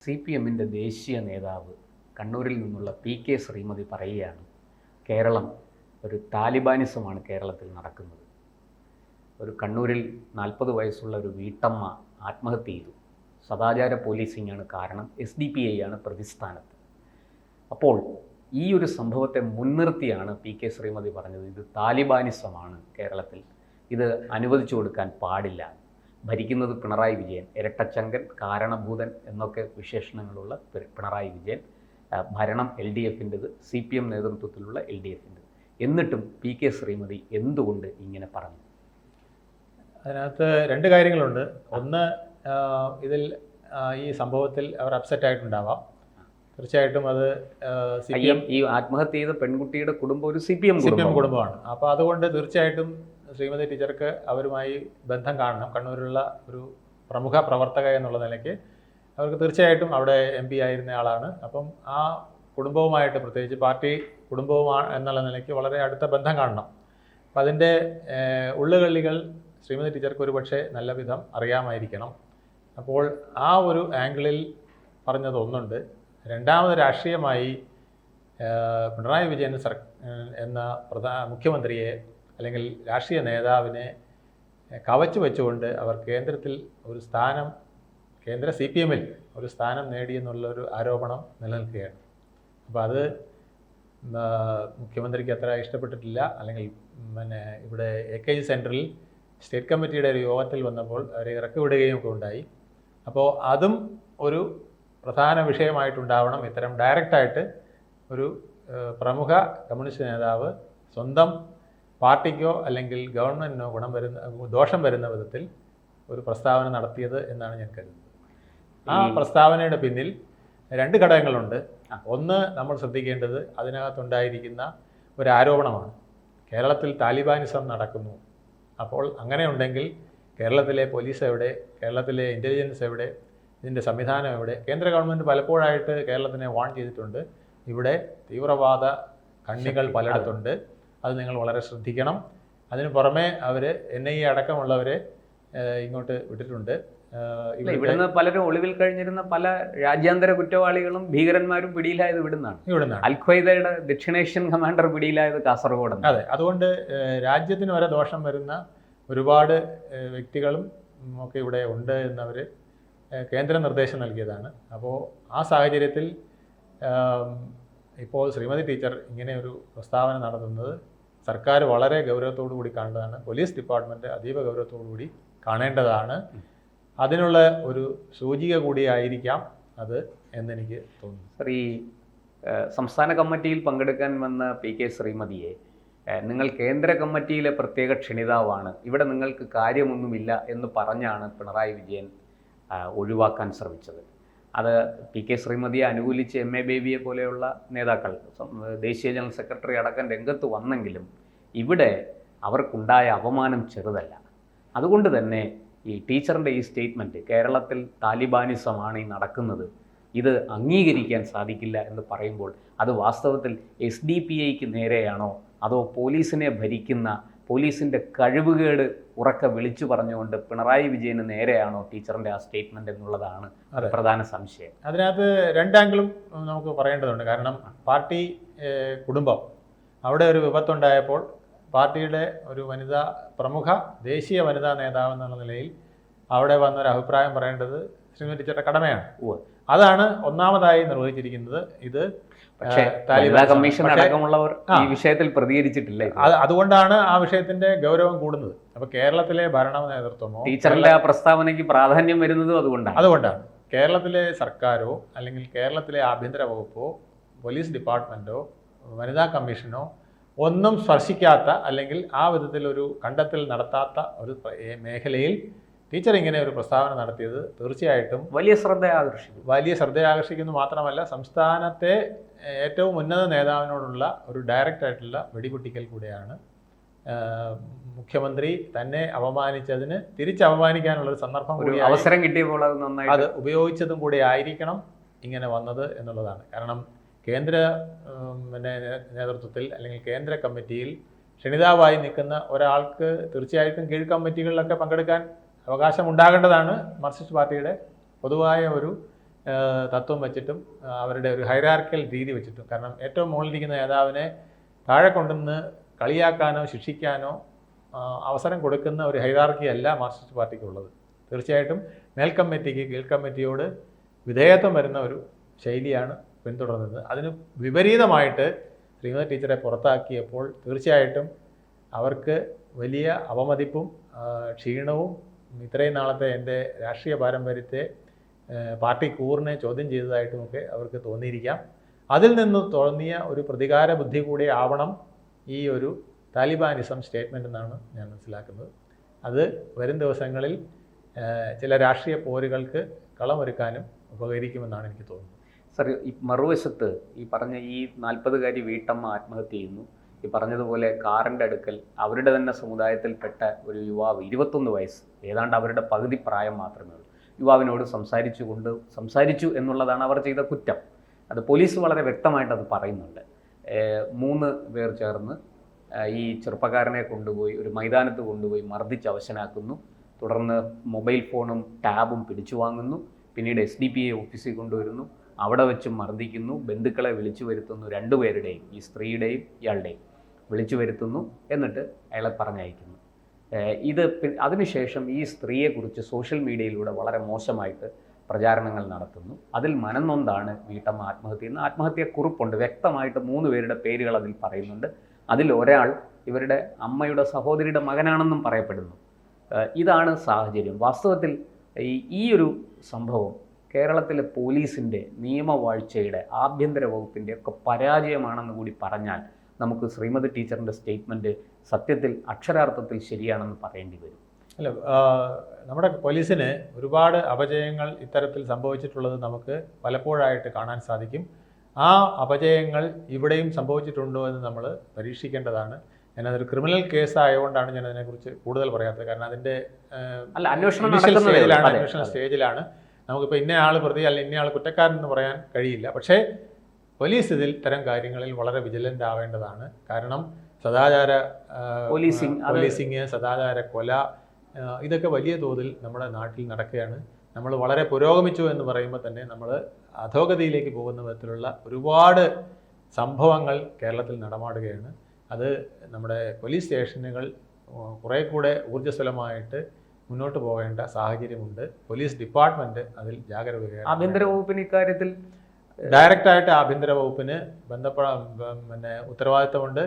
CPM-ന്റെ ദേശീയ നേതാവ് കണ്ണൂരിൽ നിന്നുള്ള പി.കെ. ശ്രീമതി പറയുകയാണ്, കേരളം ഒരു താലിബാനിസമാണ് കേരളത്തിൽ നടക്കുന്നത്. ഒരു കണ്ണൂരിൽ 40 വയസ്സുള്ള ഒരു വീട്ടമ്മ ആത്മഹത്യ ചെയ്തു. സദാചാര പോലീസിംഗാണ് കാരണം, SDPI ആണ് പ്രതിസ്ഥാനത്ത്. അപ്പോൾ ഈ ഒരു സംഭവത്തെ മുൻനിർത്തിയാണ് പി.കെ. ശ്രീമതി പറഞ്ഞത്, ഇത് താലിബാനിസമാണ് കേരളത്തിൽ, ഇത് അനുവദിച്ചു കൊടുക്കാൻ പാടില്ല. ഭരിക്കുന്നത് പിണറായി വിജയൻ, ഇരട്ടച്ചങ്കൻ, കാരണഭൂതൻ എന്നൊക്കെ വിശേഷണങ്ങളുള്ള പിണറായി വിജയൻ, ഭരണം LDF-ൻ്റെത്, CPM നേതൃത്വത്തിലുള്ള LDF-ൻ്റെത്. എന്നിട്ടും പി.കെ. ശ്രീമതി എന്തുകൊണ്ട് ഇങ്ങനെ പറഞ്ഞു? അതിനകത്ത് രണ്ട് കാര്യങ്ങളുണ്ട്. ഒന്ന്, ഇതിൽ ഈ സംഭവത്തിൽ അവർ അപ്സെറ്റ് ആയിട്ടുണ്ടാവാം. തീർച്ചയായിട്ടും അത് ഈ ആത്മഹത്യ ചെയ്ത പെൺകുട്ടിയുടെ കുടുംബം ഒരു CPM കുടുംബമാണ്. അപ്പോൾ അതുകൊണ്ട് തീർച്ചയായിട്ടും ശ്രീമതി ടീച്ചർക്ക് അവരുമായി ബന്ധം കാണണം. കണ്ണൂരിലുള്ള ഒരു പ്രമുഖ പ്രവർത്തക എന്നുള്ള നിലയ്ക്ക് അവർക്ക് തീർച്ചയായിട്ടും അവിടെ MP ആയിരുന്ന ആളാണ്. അപ്പം ആ കുടുംബവുമായിട്ട്, പ്രത്യേകിച്ച് പാർട്ടി കുടുംബവുമാണ് എന്നുള്ള നിലയ്ക്ക് വളരെ അടുത്ത ബന്ധം കാണണം. അപ്പം അതിൻ്റെ ഉള്ളുകള്ളികൾ ശ്രീമതി ടീച്ചർക്ക് ഒരു പക്ഷേ നല്ല വിധം അറിയാമായിരിക്കണം. അപ്പോൾ ആ ഒരു ആംഗിളിൽ പറഞ്ഞത് ഒന്നുണ്ട്. രണ്ടാമത്, രാഷ്ട്രീയമായി പിണറായി വിജയൻ എന്ന മുഖ്യമന്ത്രിയെ അല്ലെങ്കിൽ രാഷ്ട്രീയ നേതാവിനെ കവച്ചു വെച്ചുകൊണ്ട് അവർ കേന്ദ്രത്തിൽ ഒരു സ്ഥാനം, കേന്ദ്ര CPM-ൽ ഒരു സ്ഥാനം നേടിയെന്നുള്ളൊരു ആരോപണം നിലനിൽക്കുകയാണ്. അപ്പോൾ അത് മുഖ്യമന്ത്രിക്ക് അത്ര ഇഷ്ടപ്പെട്ടിട്ടില്ല. അല്ലെങ്കിൽ ഇവിടെ AKG സെൻറ്ററിൽ സ്റ്റേറ്റ് കമ്മിറ്റിയുടെ ഒരു യോഗത്തിൽ വന്നപ്പോൾ അവരെ ഇറക്കി വിടുകയും ഒക്കെ ഉണ്ടായി. അപ്പോൾ അതും ഒരു പ്രധാന വിഷയമായിട്ടുണ്ടാവണം. ഇത്തരം ഡയറക്റ്റായിട്ട് ഒരു പ്രമുഖ കമ്മ്യൂണിസ്റ്റ് നേതാവ് സ്വന്തം പാർട്ടിക്കോ അല്ലെങ്കിൽ ഗവൺമെൻറ്റിനോ ദോഷം വരുന്ന വിധത്തിൽ ഒരു പ്രസ്താവന നടത്തിയത് എന്നാണ് ഞാൻ കരുതുന്നത്. ആ പ്രസ്താവനയുടെ പിന്നിൽ രണ്ട് ഘടകങ്ങളുണ്ട്. ഒന്ന്, നമ്മൾ ശ്രദ്ധിക്കേണ്ടത് അതിനകത്തുണ്ടായിരിക്കുന്ന ഒരു ആരോപണമാണ്, കേരളത്തിൽ താലിബാനിസം നടക്കുന്നു. അപ്പോൾ അങ്ങനെ ഉണ്ടെങ്കിൽ കേരളത്തിലെ പോലീസ് എവിടെ, കേരളത്തിലെ ഇൻ്റലിജൻസ് എവിടെ, ഇതിൻ്റെ സംവിധാനം എവിടെ? കേന്ദ്ര ഗവൺമെൻറ് പലപ്പോഴായിട്ട് കേരളത്തിനെ വാൺ ചെയ്തിട്ടുണ്ട്, ഇവിടെ തീവ്രവാദ കണ്ണികൾ പലയിടത്തുണ്ട്, അത് നിങ്ങൾ വളരെ ശ്രദ്ധിക്കണം. അതിന് പുറമെ അവർ NIA അടക്കമുള്ളവരെ ഇങ്ങോട്ട് വിട്ടിട്ടുണ്ട്. ഇവിടുന്ന് പലരും ഒളിവിൽ കഴിഞ്ഞിരുന്ന പല രാജ്യാന്തര കുറ്റവാളികളും ഭീകരന്മാരും പിടിയിലായത് ഇവിടുന്നാണ്. അൽ-ഖ്വയ്ദയുടെ ദക്ഷിണേഷ്യൻ കമാൻഡർ പിടിയിലായത് കാസർഗോഡ്. അതെ, അതുകൊണ്ട് രാജ്യത്തിന് വരെ ദോഷം വരുന്ന ഒരുപാട് വ്യക്തികളും ഒക്കെ ഇവിടെ ഉണ്ട് എന്നവർ കേന്ദ്ര നിർദ്ദേശം നൽകിയതാണ്. അപ്പോൾ ആ സാഹചര്യത്തിൽ ഇപ്പോൾ ശ്രീമതി ടീച്ചർ ഇങ്ങനെ ഒരു പ്രസ്താവന നടത്തുന്നത് സർക്കാർ വളരെ ഗൗരവത്തോടു കൂടി കാണേണ്ടതാണ്. പോലീസ് ഡിപ്പാർട്ട്മെൻറ്റ് അതീവ ഗൗരവത്തോടു കൂടി കാണേണ്ടതാണ്. അതിനുള്ള ഒരു സൂചിക കൂടിയായിരിക്കാം അത് എന്നെനിക്ക് തോന്നുന്നു. സർ, ഈ സംസ്ഥാന കമ്മിറ്റിയിൽ പങ്കെടുക്കാൻ വന്ന പി.കെ. ശ്രീമതിയെ നിങ്ങൾ കേന്ദ്ര കമ്മിറ്റിയിലെ പ്രത്യേക ക്ഷണിതാവാണ്, ഇവിടെ നിങ്ങൾക്ക് കാര്യമൊന്നുമില്ല എന്ന് പറഞ്ഞാണ് പിണറായി വിജയൻ ഒഴിവാക്കാൻ ശ്രമിച്ചത്. അത് പി.കെ. ശ്രീമതിയെ അനുകൂലിച്ച് MA ബേബിയെ പോലെയുള്ള നേതാക്കൾ, ദേശീയ ജനറൽ സെക്രട്ടറി അടക്കം രംഗത്ത് വന്നെങ്കിലും ഇവിടെ അവർക്കുണ്ടായ അപമാനം ചെറുതല്ല. അതുകൊണ്ട് തന്നെ ഈ ടീച്ചറിൻ്റെ ഈ സ്റ്റേറ്റ്മെൻറ്റ്, കേരളത്തിൽ താലിബാനിസമാണ് ഈ നടക്കുന്നത്, ഇത് അംഗീകരിക്കാൻ സാധിക്കില്ല എന്ന് പറയുമ്പോൾ അത് വാസ്തവത്തിൽ SDPIക്ക് നേരെയാണോ, അതോ പോലീസിനെ ഭരിക്കുന്ന പോലീസിൻ്റെ കഴിവുകേട് ഉറക്കെ വിളിച്ചു പറഞ്ഞുകൊണ്ട് പിണറായി വിജയന് നേരെയാണോ ടീച്ചറിൻ്റെ ആ സ്റ്റേറ്റ്മെൻറ്റ് എന്നുള്ളതാണ് പ്രധാന സംശയം. അതിനകത്ത് രണ്ടാംഗിളും നമുക്ക് പറയേണ്ടതുണ്ട്. കാരണം പാർട്ടി കുടുംബം, അവിടെ ഒരു വിപത്തുണ്ടായപ്പോൾ പാർട്ടിയുടെ ഒരു പ്രമുഖ ദേശീയ വനിതാ നേതാവ് എന്നുള്ള നിലയിൽ അവിടെ വന്നൊരു അഭിപ്രായം പറയേണ്ടത് ശ്രീമതി ടീച്ചറുടെ കടമയാണ്. അതാണ് ഒന്നാമതായി നിർവഹിച്ചിരിക്കുന്നത്. ഇത് പക്ഷേ കമ്മീഷൻ അടക്കമുള്ളവർ ഈ വിഷയത്തിൽ പ്രതികരിച്ചിട്ടില്ല. അതുകൊണ്ടാണ് ആ വിഷയത്തിന്റെ ഗൗരവം കൂടുന്നത്. അപ്പൊ കേരളത്തിലെ ഭരണ നേതൃത്വമോ ടീച്ചറിന്റെ ആ പ്രസ്താവനയ്ക്ക് പ്രാധാന്യം വരുന്നത് അതുകൊണ്ടാണ് കേരളത്തിലെ സർക്കാരോ അല്ലെങ്കിൽ കേരളത്തിലെ ആഭ്യന്തര വകുപ്പോ പോലീസ് ഡിപ്പാർട്ട്മെന്റോ വനിതാ കമ്മീഷനോ ഒന്നും സ്പർശിക്കാത്ത അല്ലെങ്കിൽ ആ വിധത്തിൽ ഒരു കണ്ടെത്തൽ നടത്താത്ത ഒരു മേഖലയിൽ ടീച്ചർ ഇങ്ങനെ ഒരു പ്രസ്താവന നടത്തിയത് തീർച്ചയായിട്ടും വലിയ ശ്രദ്ധ ആകർഷിക്കുന്നു. മാത്രമല്ല, സംസ്ഥാനത്തെ ഏറ്റവും ഉന്നത നേതാവിനോടുള്ള ഒരു ഡയറക്റ്റ് ആയിട്ടുള്ള വെടിപൊട്ടിക്കൽ കൂടെയാണ്. മുഖ്യമന്ത്രി തന്നെ അപമാനിച്ചതിന് തിരിച്ചപമാനിക്കാനുള്ള ഒരു സന്ദർഭം കൂടി, അവസരം കിട്ടിയപ്പോൾ അത് ഉപയോഗിച്ചതും കൂടി ആയിരിക്കണം ഇങ്ങനെ വന്നത് എന്നുള്ളതാണ്. കാരണം കേന്ദ്ര നേതൃത്വത്തിൽ അല്ലെങ്കിൽ കേന്ദ്ര കമ്മിറ്റിയിൽ ക്ഷണിതാവായി നിൽക്കുന്ന ഒരാൾക്ക് തീർച്ചയായിട്ടും കീഴ് കമ്മിറ്റികളിലൊക്കെ പങ്കെടുക്കാൻ അവകാശമുണ്ടാകേണ്ടതാണ്. മാർക്സിസ്റ്റ് പാർട്ടിയുടെ പൊതുവായ ഒരു തത്വം വെച്ചിട്ടും അവരുടെ ഒരു ഹൈറാർക്കൽ രീതി വെച്ചിട്ടും, കാരണം ഏറ്റവും മുകളിലിരിക്കുന്ന നേതാവിനെ താഴെ കൊണ്ടുവന്ന് കളിയാക്കാനോ ശിക്ഷിക്കാനോ അവസരം കൊടുക്കുന്ന ഒരു ഹൈറാർക്കി അല്ല മാർക്സിസ്റ്റ് പാർട്ടിക്കുള്ളത്. തീർച്ചയായിട്ടും മേൽ കമ്മിറ്റിക്ക് കീഴ് കമ്മിറ്റിയോട് വിധേയത്വം വരുന്ന ഒരു ശൈലിയാണ് പിന്തുടർന്നത്. അതിന് വിപരീതമായിട്ട് ശ്രീമതി ടീച്ചറെ പുറത്താക്കിയപ്പോൾ തീർച്ചയായിട്ടും അവർക്ക് വലിയ അവമതിപ്പും ക്ഷീണവും ഇത്രയും നാളത്തെ എൻ്റെ രാഷ്ട്രീയ പാരമ്പര്യത്തെ പാർട്ടി കൂറിനെ ചോദ്യം ചെയ്തതായിട്ടുമൊക്കെ അവർക്ക് തോന്നിയിരിക്കാം. അതിൽ നിന്ന് തോന്നിയ ഒരു പ്രതികാര ബുദ്ധി കൂടി ആവണം ഈ ഒരു താലിബാനിസം സ്റ്റേറ്റ്മെൻ്റ് എന്നാണ് ഞാൻ മനസ്സിലാക്കുന്നത്. അത് വരും ദിവസങ്ങളിൽ ചില രാഷ്ട്രീയ പോരുകൾക്ക് കളമൊരുക്കാനും ഉപകരിക്കുമെന്നാണ് എനിക്ക് തോന്നുന്നത്. സർ, ഈ മറുവശത്ത് ഈ പറഞ്ഞ ഈ 40-കാരി വീട്ടമ്മ ആത്മഹത്യ ചെയ്യുന്നു. ഈ പറഞ്ഞതുപോലെ കാറിൻ്റെ അടുക്കൽ അവരുടെ തന്നെ സമുദായത്തിൽപ്പെട്ട ഒരു യുവാവ് 21 വയസ്സ്, ഏതാണ്ട് അവരുടെ പകുതി പ്രായം മാത്രമേ ഉള്ളൂ, യുവാവിനോട് സംസാരിച്ചു എന്നുള്ളതാണ് അവർ ചെയ്ത കുറ്റം. അത് പോലീസ് വളരെ വ്യക്തമായിട്ട് അത് പറയുന്നുണ്ട്. 3 പേർ ചേർന്ന് ഈ ചെറുപ്പക്കാരനെ കൊണ്ടുപോയി ഒരു മൈതാനത്ത് കൊണ്ടുപോയി മർദ്ദിച്ച് അവശനാക്കുന്നു. തുടർന്ന് മൊബൈൽ ഫോണും ടാബും പിടിച്ചു വാങ്ങുന്നു. പിന്നീട് SDPI ഓഫീസിൽ കൊണ്ടുവരുന്നു. അവിടെ വെച്ച് മർദ്ദിക്കുന്നു. ബന്ധുക്കളെ വിളിച്ചു വരുത്തുന്നു. 2 പേരുടെയും, ഈ സ്ത്രീയുടെയും ഇയാളുടെയും വിളിച്ചു വരുത്തുന്നു. എന്നിട്ട് അയാളെ പറഞ്ഞയക്കുന്നു. അതിനുശേഷം ഈ സ്ത്രീയെക്കുറിച്ച് സോഷ്യൽ മീഡിയയിലൂടെ വളരെ മോശമായിട്ട് പ്രചാരണങ്ങൾ നടത്തുന്നു. അതിൽ മനംനൊന്താണ് വീട്ടമ്മ ആത്മഹത്യ എന്ന് ആത്മഹത്യക്കുറിപ്പുണ്ട്. വ്യക്തമായിട്ട് 3 പേരുടെ പേരുകൾ അതിൽ പറയുന്നുണ്ട്. അതിൽ ഒരാൾ ഇവരുടെ അമ്മയുടെ സഹോദരിയുടെ മകനാണെന്നും പറയപ്പെടുന്നു. ഇതാണ് സാഹചര്യം. വാസ്തവത്തിൽ ഈ ഒരു സംഭവം കേരളത്തിലെ പോലീസിൻ്റെ നിയമവാഴ്ചയുടെ, ആഭ്യന്തര വകുപ്പിൻ്റെ ഒക്കെ പരാജയമാണെന്ന് കൂടി പറഞ്ഞാൽ നമുക്ക് ശ്രീമതി ടീച്ചറിൻ്റെ സ്റ്റേറ്റ്മെൻറ്റ് സത്യത്തിൽ അക്ഷരാർത്ഥത്തിൽ ശരിയാണെന്ന് പറയേണ്ടി വരും. അല്ല, നമ്മുടെ പോലീസിന് ഒരുപാട് അപജയങ്ങൾ ഇത്തരത്തിൽ സംഭവിച്ചിട്ടുള്ളത് നമുക്ക് പലപ്പോഴായിട്ട് കാണാൻ സാധിക്കും. ആ അപജയങ്ങൾ ഇവിടെയും സംഭവിച്ചിട്ടുണ്ടോ എന്ന് നമ്മൾ പരീക്ഷിക്കേണ്ടതാണ്. ഞാനതൊരു ക്രിമിനൽ കേസ് ആയതുകൊണ്ടാണ് ഞാൻ അതിനെക്കുറിച്ച് കൂടുതൽ പറയാത്തത്. കാരണം അതിൻ്റെ അന്വേഷണ സ്റ്റേജിലാണ്. നമുക്കിപ്പോൾ ഇന്ന ആൾ പ്രതി അല്ല ഇന്ന ആൾ കുറ്റക്കാരൻ എന്ന് പറയാൻ കഴിയില്ല. പക്ഷേ പോലീസ് ഇത്തരം കാര്യങ്ങളിൽ വളരെ വിജിലൻ്റ് ആവേണ്ടതാണ്. കാരണം സദാചാര പോലീസിങ്, സദാചാര കൊല, ഇതൊക്കെ വലിയ തോതിൽ നമ്മുടെ നാട്ടിൽ നടക്കുകയാണ്. നമ്മൾ വളരെ പുരോഗമിച്ചു എന്ന് പറയുമ്പോൾ തന്നെ നമ്മൾ അധോഗതിയിലേക്ക് പോകുന്ന വിധത്തിലുള്ള ഒരുപാട് സംഭവങ്ങൾ കേരളത്തിൽ നടമാടുകയാണ്. അത് നമ്മുടെ പോലീസ് സ്റ്റേഷനുകൾ കുറേ കൂടെ ഊർജ്ജസ്വലമായിട്ട് മുന്നോട്ട് പോകേണ്ട സാഹചര്യമുണ്ട്. പോലീസ് ഡിപ്പാർട്ട്മെൻറ്റ് അതിൽ ജാഗരൂകയാണ്. ആഭ്യന്തര വകുപ്പിന് ഇക്കാര്യത്തിൽ ഡയറക്റ്റായിട്ട് ആഭ്യന്തര വകുപ്പിന് ഉത്തരവാദിത്തമുണ്ട്.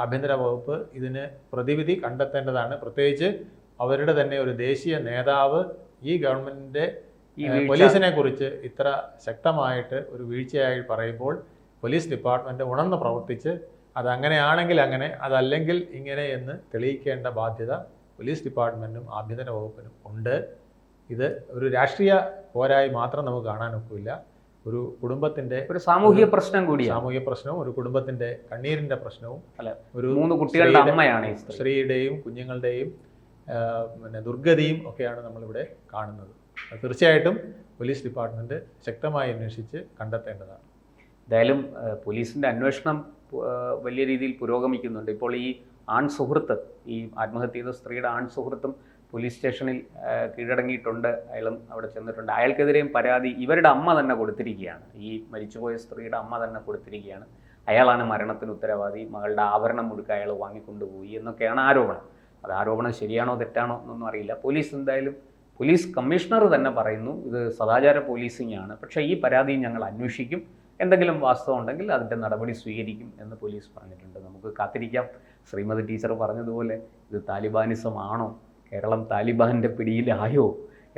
ആഭ്യന്തര വകുപ്പ് ഇതിന് പ്രതിവിധി കണ്ടെത്തേണ്ടതാണ്. പ്രത്യേകിച്ച് അവരുടെ തന്നെ ഒരു ദേശീയ നേതാവ് ഈ ഗവൺമെൻറ്റിൻ്റെ പോലീസിനെ കുറിച്ച് ഇത്ര ശക്തമായിട്ട് ഒരു വീഴ്ചയായി പറയുമ്പോൾ പോലീസ് ഡിപ്പാർട്ട്മെൻറ്റ് ഉണർന്ന് പ്രവർത്തിച്ച് അതങ്ങനെയാണെങ്കിൽ അങ്ങനെ, അതല്ലെങ്കിൽ ഇങ്ങനെ എന്ന് തെളിയിക്കേണ്ട ബാധ്യത പോലീസ് ഡിപ്പാർട്ട്മെൻറ്റും ആഭ്യന്തര വകുപ്പിനും ഉണ്ട്. ഇത് ഒരു രാഷ്ട്രീയ പോരായി മാത്രം നമുക്ക് കാണാനൊക്കില്ല. ഒരു കുടുംബത്തിൻ്റെ ഒരു സാമൂഹിക പ്രശ്നം കൂടി, സാമൂഹിക പ്രശ്നവും ഒരു കുടുംബത്തിൻ്റെ കണ്ണീരിൻ്റെ പ്രശ്നവും, ഒരു 3 കുട്ടികളുടെ അമ്മയാണ് സ്ത്രീയുടെയും കുഞ്ഞുങ്ങളുടെയും ദുർഗതിയും ഒക്കെയാണ് നമ്മളിവിടെ കാണുന്നത്. തീർച്ചയായിട്ടും പോലീസ് ഡിപ്പാർട്ട്മെൻറ്റ് ശക്തമായി അന്വേഷിച്ച് കണ്ടെത്തേണ്ടതാണ്. എന്തായാലും പോലീസിൻ്റെ അന്വേഷണം വലിയ രീതിയിൽ പുരോഗമിക്കുന്നുണ്ട്. ഇപ്പോൾ ഈ സുഹൃത്ത്, ഈ ആത്മഹത്യ ചെയ്ത സ്ത്രീയുടെ സുഹൃത്തും പോലീസ് സ്റ്റേഷനിൽ കീഴടങ്ങിയിട്ടുണ്ട്. അയാളും അവിടെ ചെന്നിട്ടുണ്ട്. അയാൾക്കെതിരെയും പരാതി ഇവരുടെ അമ്മ തന്നെ കൊടുത്തിരിക്കുകയാണ്. ഈ മരിച്ചുപോയ സ്ത്രീയുടെ അമ്മ തന്നെ കൊടുത്തിരിക്കുകയാണ്. അയാളാണ് മരണത്തിന് ഉത്തരവാദി, മകളുടെ ആഭരണം മുഴുക്ക അയാൾ വാങ്ങിക്കൊണ്ടുപോയി എന്നൊക്കെയാണ് ആരോപണം. അത് ആരോപണം ശരിയാണോ തെറ്റാണോ എന്നൊന്നും അറിയില്ല. പോലീസ് കമ്മീഷണർ തന്നെ പറയുന്നു ഇത് സദാചാര പോലീസിംഗ് ആണ്, പക്ഷേ ഈ പരാതി ഞങ്ങൾ അന്വേഷിക്കും, എന്തെങ്കിലും വാസ്തവം ഉണ്ടെങ്കിൽ അതിൻ്റെ നടപടി സ്വീകരിക്കും എന്ന് പോലീസ് പറഞ്ഞിട്ടുണ്ട്. നമുക്ക് കാത്തിരിക്കാം. ശ്രീമതി ടീച്ചർ പറഞ്ഞതുപോലെ ഇത് താലിബാനിസം ആണോ, കേരളം താലിബാൻ്റെ പിടിയിലായോ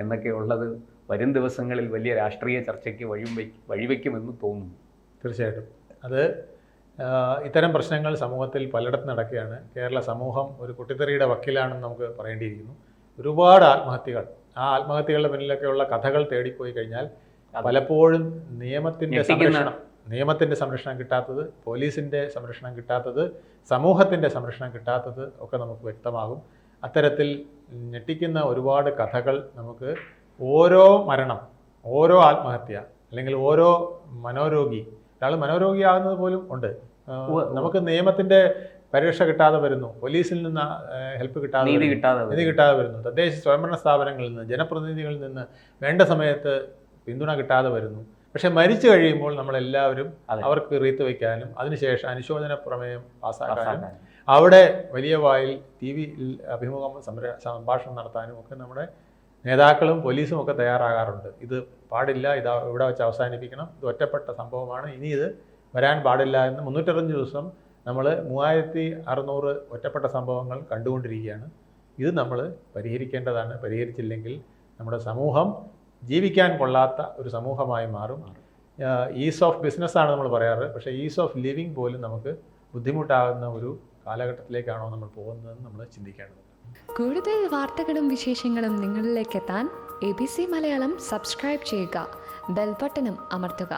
എന്നൊക്കെ ഉള്ളത് വരും ദിവസങ്ങളിൽ വലിയ രാഷ്ട്രീയ ചർച്ചയ്ക്ക് വഴിവെക്കുമെന്ന് തോന്നുന്നു. തീർച്ചയായിട്ടും അത് ഇത്തരം പ്രശ്നങ്ങൾ സമൂഹത്തിൽ പലയിടത്തും നടക്കുകയാണ്. കേരള സമൂഹം ഒരു പൊട്ടിത്തെറിയുടെ വക്കിലാണെന്ന് നമുക്ക് പറയേണ്ടിയിരിക്കുന്നു. ഒരുപാട് ആത്മഹത്യകൾ, ആ ആത്മഹത്യകളുടെ പിന്നിലൊക്കെയുള്ള കഥകൾ തേടിപ്പോയി കഴിഞ്ഞാൽ പലപ്പോഴും നിയമത്തിൻ്റെ സംരക്ഷണം കിട്ടാത്തത്, പോലീസിൻ്റെ സംരക്ഷണം കിട്ടാത്തത്, സമൂഹത്തിൻ്റെ സംരക്ഷണം കിട്ടാത്തത് ഒക്കെ നമുക്ക് വ്യക്തമാകും. അത്തരത്തിൽ ഞെട്ടിക്കുന്ന ഒരുപാട് കഥകൾ നമുക്ക് ഓരോ മരണം, ഓരോ ആത്മഹത്യ, അല്ലെങ്കിൽ ഓരോ മനോരോഗി, ഒരാൾ മനോരോഗിയാകുന്നത് പോലും ഉണ്ട്. നമുക്ക് നിയമത്തിൻ്റെ പരിരക്ഷ കിട്ടാതെ വരുന്നു, പോലീസിൽ നിന്ന് ഹെൽപ്പ് നീതി കിട്ടാതെ വരുന്നു, തദ്ദേശ സ്വയംഭരണ സ്ഥാപനങ്ങളിൽ നിന്ന്, ജനപ്രതിനിധികളിൽ നിന്ന് വേണ്ട സമയത്ത് പിന്തുണ കിട്ടാതെ വരുന്നു. പക്ഷെ മരിച്ചു കഴിയുമ്പോൾ നമ്മളെല്ലാവരും അതെ. അവർക്ക് റീത്ത് വയ്ക്കാനും അതിനുശേഷം അനുശോചന പ്രമേയം പാസ്സാക്കാനും പാസ്സാക്കാൻ. അവിടെ വലിയ വായിൽ ടി വിയിൽ അഭിമുഖം സംഭാഷണം നടത്താനും ഒക്കെ നമ്മുടെ നേതാക്കളും പോലീസും ഒക്കെ തയ്യാറാകാറുണ്ട്. ഇത് പാടില്ല, ഇത് ഇവിടെ വെച്ച് അവസാനിപ്പിക്കണം, ഇത് ഒറ്റപ്പെട്ട സംഭവമാണ്, ഇനി ഇത് വരാൻ പാടില്ല എന്ന് 365 ദിവസം നമ്മൾ 3600 ഒറ്റപ്പെട്ട സംഭവങ്ങൾ കണ്ടുകൊണ്ടിരിക്കുകയാണ്. ഇത് നമ്മൾ പരിഹരിക്കേണ്ടതാണ്. പരിഹരിച്ചില്ലെങ്കിൽ നമ്മുടെ സമൂഹം ജീവിക്കാൻ കൊള്ളാത്ത ഒരു സമൂഹമായി മാറും. ഈസ് ഓഫ് ബിസിനസ്സാണ് നമ്മൾ പറയാറ്, പക്ഷേ ഈസ് ഓഫ് ലിവിങ് പോലും നമുക്ക് ബുദ്ധിമുട്ടാകുന്ന ഒരു കാലഘട്ടത്തിലേക്കാണോ നമ്മൾ പോകുന്നതെന്ന് നമ്മൾ ചിന്തിക്കേണ്ടതുണ്ട്. കൂടുതൽ വാർത്തകളും വിശേഷങ്ങളും നിങ്ങളിലേക്ക് എത്താൻ ABC മലയാളം സബ്സ്ക്രൈബ് ചെയ്യുക, ബെൽ ബട്ടണും അമർത്തുക.